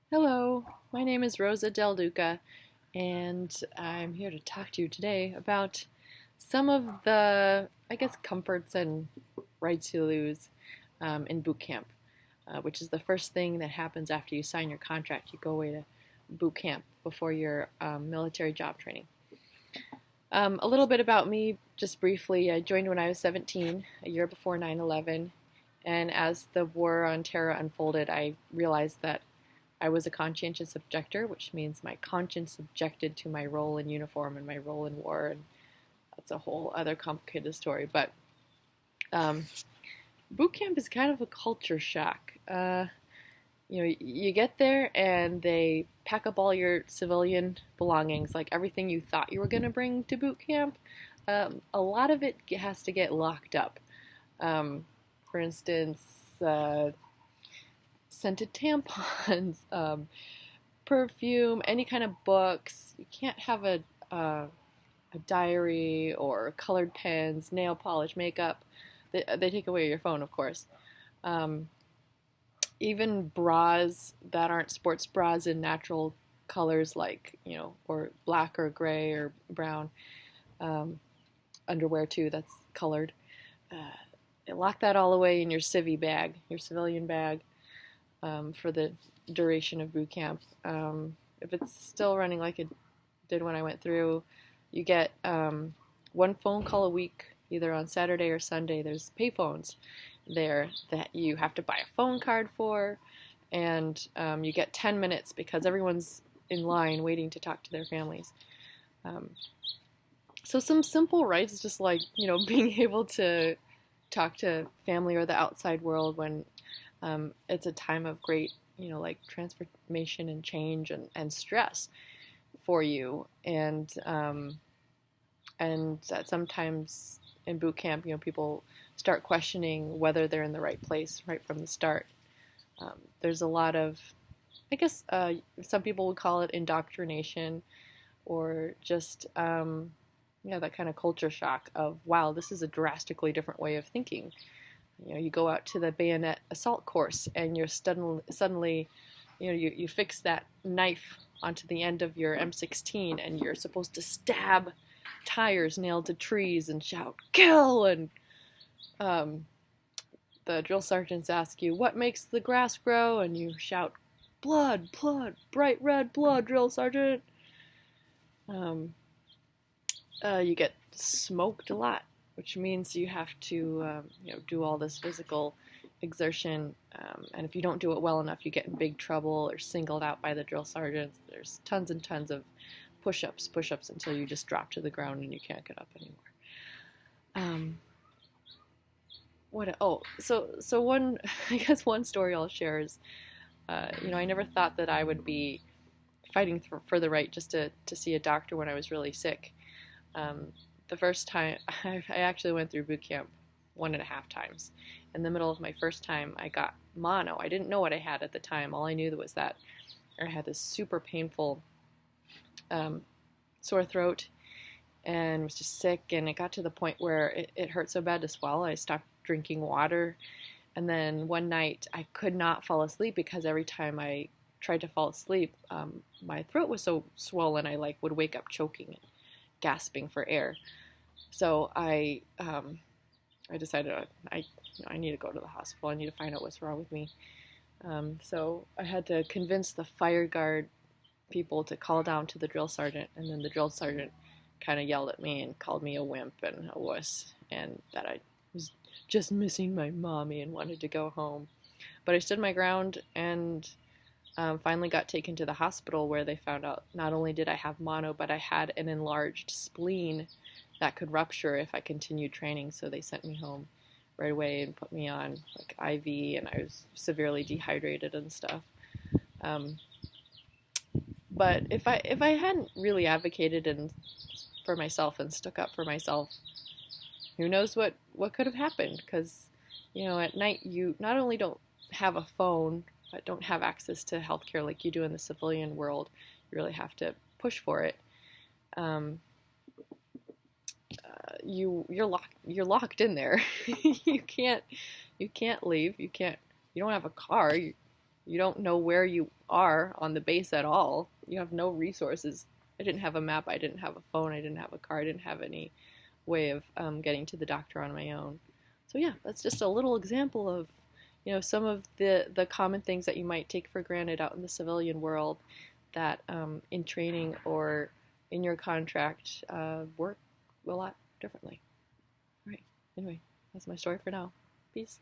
Hello, my name is Rosa del Duca, and I'm here to talk to you today about some of the, comforts and rights you lose in boot camp, which is the first thing that happens after you sign your contract. You go away to boot camp before your military job training. A little bit about me, just briefly. I joined when I was 17, a year before 9/11, and as the war on terror unfolded, I realized that I was a conscientious objector, which means my conscience objected to my role in uniform and my role in war, and that's a whole other complicated story. But um, boot camp is kind of a culture shock. You get there and they pack up all your civilian belongings, like everything you thought you were going to bring to boot camp. A lot of it has to get locked up. For instance, scented tampons, perfume, any kind of books. You can't have a diary or colored pens, nail polish, makeup. They take away your phone, of course. Um, Even bras that aren't sports bras in natural colors, like, or black or gray or brown. Um, Underwear too that's colored. They lock that all away in your civvy bag, your civilian bag, for the duration of boot camp. If it's still running like it did when I went through, you get one phone call a week, either on Saturday or Sunday. There's payphones there that you have to buy a phone card for, and you get 10 minutes because everyone's in line waiting to talk to their families. So some simple rights, just like, being able to talk to family or the outside world when it's a time of great, like transformation and change and stress for you. And that sometimes in boot camp, people start questioning whether they're in the right place right from the start. There's a lot of, some people would call it indoctrination, or just, that kind of culture shock of, wow, this is a drastically different way of thinking. You go out to the bayonet assault course and you're suddenly, you fix that knife onto the end of your M16 and you're supposed to stab tires nailed to trees and shout, kill! And the drill sergeants ask you, what makes the grass grow? And you shout, blood, blood, bright red blood, drill sergeant. You get smoked a lot, which means you have to do all this physical exertion, and if you don't do it well enough, you get in big trouble or singled out by the drill sergeants. There's tons and tons of push-ups until you just drop to the ground and you can't get up anymore. So one, one story I'll share is, I never thought that I would be fighting for the right just to see a doctor when I was really sick. The first time, I actually went through boot camp 1.5 times. In the middle of my first time, I got mono. I didn't know what I had at the time. All I knew was that I had this super painful sore throat and was just sick, and it got to the point where it hurt so bad to swallow, I stopped drinking water. And then one night, I could not fall asleep because every time I tried to fall asleep, my throat was so swollen, I would wake up choking and gasping for air. So I decided I need to go to the hospital. I need to find out what's wrong with me. So I had to convince the fire guard people to call down to the drill sergeant, and then the drill sergeant kind of yelled at me and called me a wimp and a wuss, and that I was just missing my mommy and wanted to go home. But I stood my ground and finally got taken to the hospital, where they found out not only did I have mono, but I had an enlarged spleen that could rupture if I continued training. So they sent me home right away and put me on IV, and I was severely dehydrated and stuff. But if I hadn't really advocated for myself and stuck up for myself, who knows what could have happened? Because at night you not only don't have a phone, but don't have access to healthcare like you do in the civilian world. You really have to push for it. You're locked in there. you can't leave. You don't have a car. You don't know where you are on the base at all. You have no resources. I didn't have a map. I didn't have a phone. I didn't have a car. I didn't have any way of getting to the doctor on my own. So yeah, that's just a little example of, some of the common things that you might take for granted out in the civilian world that in training or in your contract work a lot differently. All right. Anyway, that's my story for now. Peace.